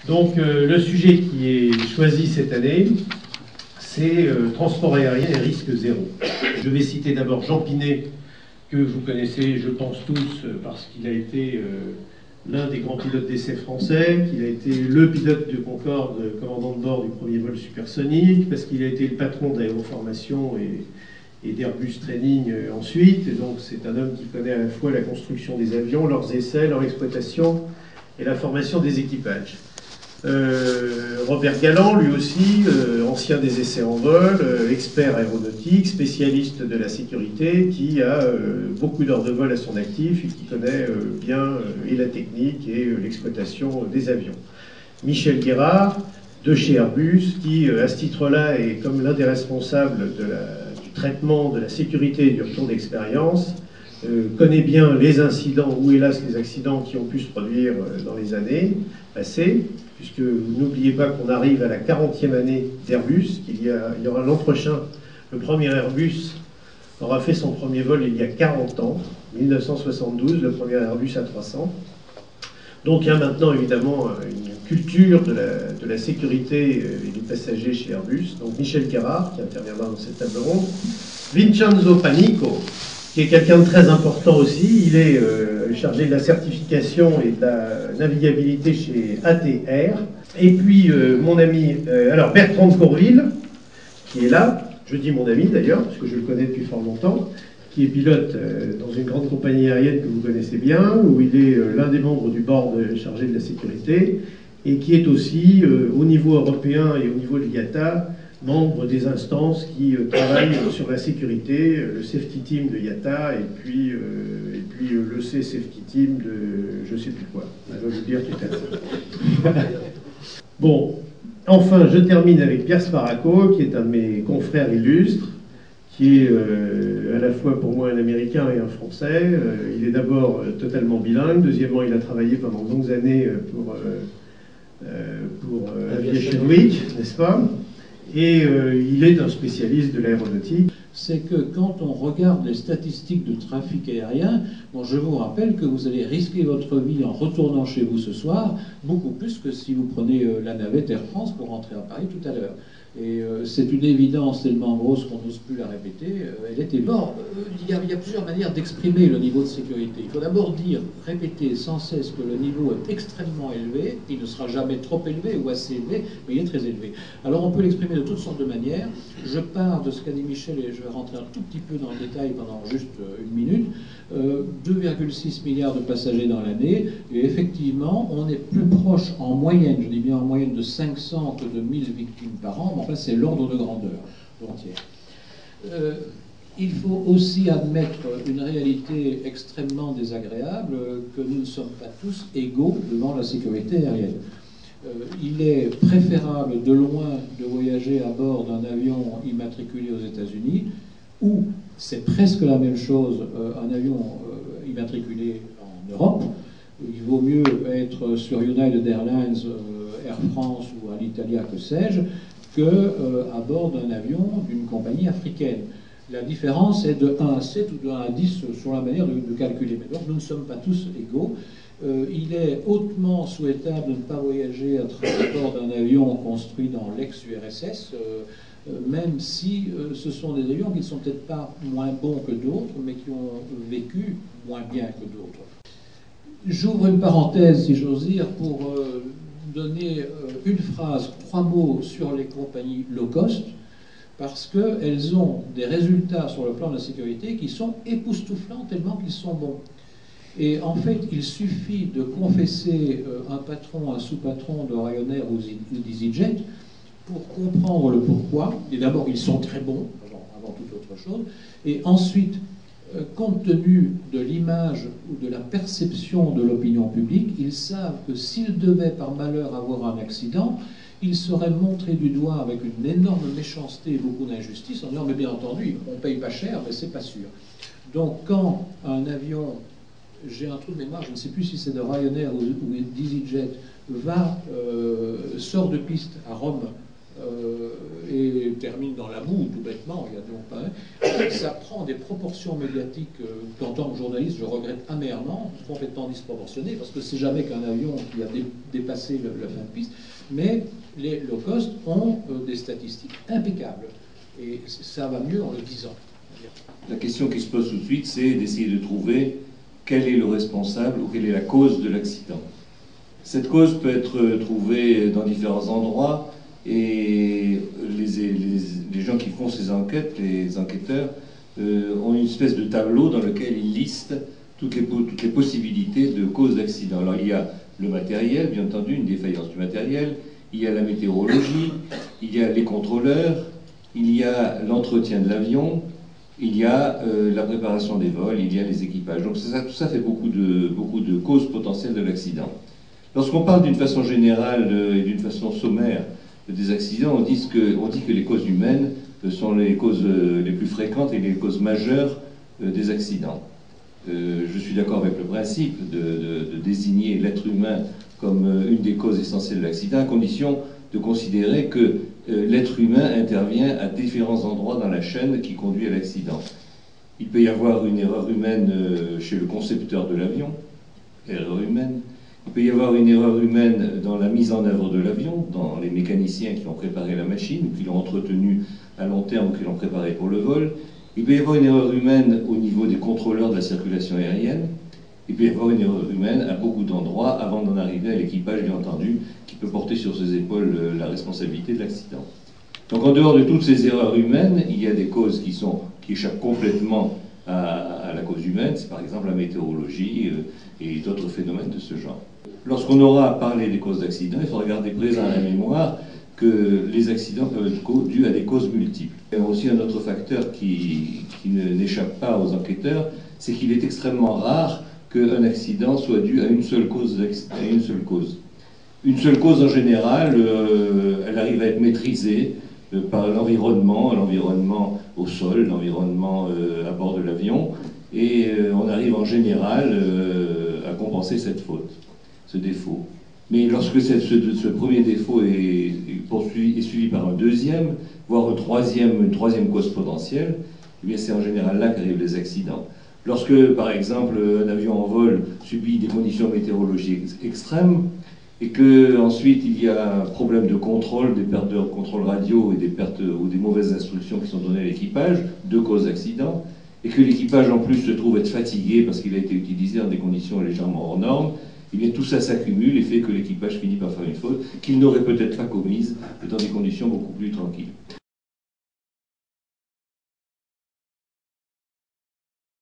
Donc le sujet qui est choisi cette année, c'est transport aérien et risque zéro. Je vais citer d'abord Jean Pinet, que vous connaissez, je pense tous, parce qu'il a été l'un des grands pilotes d'essai français, qu'il a été le pilote de Concorde, commandant de bord du premier vol supersonique, parce qu'il a été le patron d'aéroformation et d'Airbus Training ensuite. Et donc c'est un homme qui connaît à la fois la construction des avions, leurs essais, leur exploitation et la formation des équipages. Robert Galland, lui aussi, ancien des essais en vol, expert aéronautique, spécialiste de la sécurité, qui a beaucoup d'heures de vol à son actif et qui connaît bien et la technique et l'exploitation des avions. Michel Guérard, de chez Airbus, qui à ce titre-là est comme l'un des responsables du traitement de la sécurité et du retour d'expérience, connaît bien les incidents, ou hélas les accidents qui ont pu se produire dans les années passées, puisque vous n'oubliez pas qu'on arrive à la 40e année d'Airbus, qu'il y aura l'an prochain, le premier Airbus aura fait son premier vol il y a 40 ans, 1972, le premier Airbus A300. Donc il y a maintenant évidemment une culture de la sécurité et des passagers chez Airbus. Donc Michel Guérard, qui interviendra dans cette table ronde, Vincenzo Panico, qui est quelqu'un de très important aussi. Il est chargé de la certification et de la navigabilité chez ATR. Et puis mon ami, alors Bertrand de Courville, qui est là, je dis mon ami d'ailleurs, parce que je le connais depuis fort longtemps, qui est pilote dans une grande compagnie aérienne que vous connaissez bien, où il est l'un des membres du board chargé de la sécurité, et qui est aussi, au niveau européen et au niveau de l'IATA, membre des instances qui travaillent sur la sécurité, le Safety Team de IATA et puis le Safety Team de je ne sais plus quoi. Je vais vous dire tout à l'heure. Bon, enfin, je termine avec Pierre Sparaco, qui est un de mes confrères illustres, qui est à la fois pour moi un Américain et un Français. Il est d'abord totalement bilingue. Deuxièmement, il a travaillé pendant de longues années pour Aviation Week, n'est-ce pas ? Et il est un spécialiste de l'aéronautique. C'est que quand on regarde les statistiques de trafic aérien, bon, je vous rappelle que vous allez risquer votre vie en retournant chez vous ce soir, beaucoup plus que si vous prenez la navette Air France pour rentrer à Paris tout à l'heure. Et c'est une évidence tellement grosse qu'on n'ose plus la répéter. Elle était morte. Il y a plusieurs manières d'exprimer le niveau de sécurité. Il faut d'abord répéter sans cesse que le niveau est extrêmement élevé. Il ne sera jamais trop élevé ou assez élevé, mais il est très élevé. Alors on peut l'exprimer de toutes sortes de manières. Je pars de ce qu'a dit Michel et je vais rentrer un tout petit peu dans le détail pendant juste une minute. 2,6 milliards de passagers dans l'année. Et effectivement, on est plus proche en moyenne, je dis bien en moyenne, de 500 que de 1000 victimes par an. Enfin, c'est l'ordre de grandeur entière. Il faut aussi admettre une réalité extrêmement désagréable, que nous ne sommes pas tous égaux devant la sécurité aérienne. Il est préférable de loin de voyager à bord d'un avion immatriculé aux États-Unis, où c'est presque la même chose, un avion immatriculé en Europe. Il vaut mieux être sur United Airlines, Air France ou Alitalia, que sais-je, qu'à bord d'un avion d'une compagnie africaine. La différence est de 1 à 7 ou de 1 à 10 sur la manière de calculer. Mais donc nous ne sommes pas tous égaux. Il est hautement souhaitable de ne pas voyager à bord d'un avion construit dans l'ex-URSS, même si ce sont des avions qui ne sont peut-être pas moins bons que d'autres, mais qui ont vécu moins bien que d'autres. J'ouvre une parenthèse, si j'ose dire, pour donner une phrase, 3 mots sur les compagnies low cost, parce qu'elles ont des résultats sur le plan de la sécurité qui sont époustouflants tellement qu'ils sont bons. Et en fait, il suffit de confesser un patron, un sous-patron de Ryanair ou d'EasyJet pour comprendre le pourquoi. Et d'abord, ils sont très bons, avant toute autre chose. Et ensuite, compte tenu de l'image ou de la perception de l'opinion publique, ils savent que s'ils devaient par malheur avoir un accident, ils seraient montrés du doigt avec une énorme méchanceté et beaucoup d'injustice en disant « mais bien entendu, on paye pas cher, mais c'est pas sûr ». Donc quand un avion, j'ai un trou de mémoire, je ne sais plus si c'est de Ryanair ou d'EasyJet, sort de piste à Rome et termine dans la boue, tout bêtement, il y a donc pas un, ça prend des proportions médiatiques qu'en tant que journaliste, je regrette amèrement, complètement disproportionnées, parce que c'est jamais qu'un avion qui a dépassé la fin de piste, mais les low cost ont des statistiques impeccables. Et ça va mieux en le disant. La question qui se pose tout de suite, c'est d'essayer de trouver quel est le responsable ou quelle est la cause de l'accident. Cette cause peut être trouvée dans différents endroits et les gens qui font ces enquêtes, les enquêteurs, ont une espèce de tableau dans lequel ils listent toutes les possibilités de causes d'accident. Alors il y a le matériel, bien entendu, une défaillance du matériel, il y a la météorologie, il y a les contrôleurs, il y a l'entretien de l'avion, il y a la préparation des vols, il y a les équipages. Donc tout ça fait beaucoup de causes potentielles de l'accident. Lorsqu'on parle d'une façon générale et d'une façon sommaire des accidents, on dit que les causes humaines sont les causes les plus fréquentes et les causes majeures des accidents. Je suis d'accord avec le principe de désigner l'être humain comme une des causes essentielles de l'accident, à condition de considérer que l'être humain intervient à différents endroits dans la chaîne qui conduit à l'accident. Il peut y avoir une erreur humaine chez le concepteur de l'avion, erreur humaine. Il peut y avoir une erreur humaine dans la mise en œuvre de l'avion, dans les mécaniciens qui ont préparé la machine, ou qui l'ont entretenue à long terme, ou qui l'ont préparée pour le vol. Il peut y avoir une erreur humaine au niveau des contrôleurs de la circulation aérienne. Il peut y avoir une erreur humaine à beaucoup d'endroits avant d'en arriver à l'équipage, bien entendu, qui peut porter sur ses épaules la responsabilité de l'accident. Donc en dehors de toutes ces erreurs humaines, il y a des causes qui échappent complètement à la cause humaine, c'est par exemple la météorologie et d'autres phénomènes de ce genre. Lorsqu'on aura parlé des causes d'accidents, il faudra garder présent à la mémoire que les accidents peuvent être dus à des causes multiples. Il y a aussi un autre facteur qui n'échappe pas aux enquêteurs, c'est qu'il est extrêmement rare qu'un accident soit dû à une seule cause. Une seule cause en général, elle arrive à être maîtrisée par l'environnement au sol, l'environnement à bord de l'avion, et on arrive en général à compenser cette faute, ce défaut. Mais lorsque ce premier défaut est suivi par un deuxième, voire une troisième cause potentielle, eh bien c'est en général là qu'arrivent les accidents. Lorsque, par exemple, un avion en vol subit des conditions météorologiques extrêmes, et qu'ensuite il y a un problème de contrôle, des pertes de contrôle radio et des pertes ou des mauvaises instructions qui sont données à l'équipage, deux causes d'accident, et que l'équipage en plus se trouve être fatigué parce qu'il a été utilisé dans des conditions légèrement hors normes, et bien tout ça s'accumule et fait que l'équipage finit par faire une faute qu'il n'aurait peut-être pas commise dans des conditions beaucoup plus tranquilles.